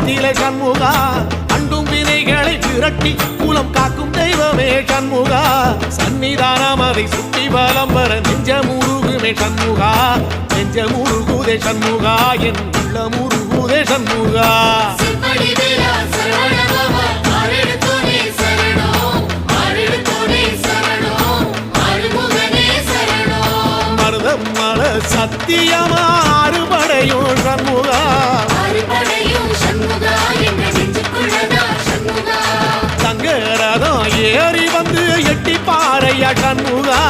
நிலை சண்முகா அண்டும் வினைகளை விரட்டி குலம் காக்கும் தெய்வமே சண்முகா சன்னிதானம் அதை சுற்றி பலம் வர நெஞ்சமுருகுமே சண்முகா நெஞ்சமுருகுதே சண்முகா என் உள்ளமுருகுதே சண்முகா மருதமல சத்தியமா அறுபடையும் சண்முகா தங்கரதம் ஏறி வந்து எட்டி பாறையா சண்முகா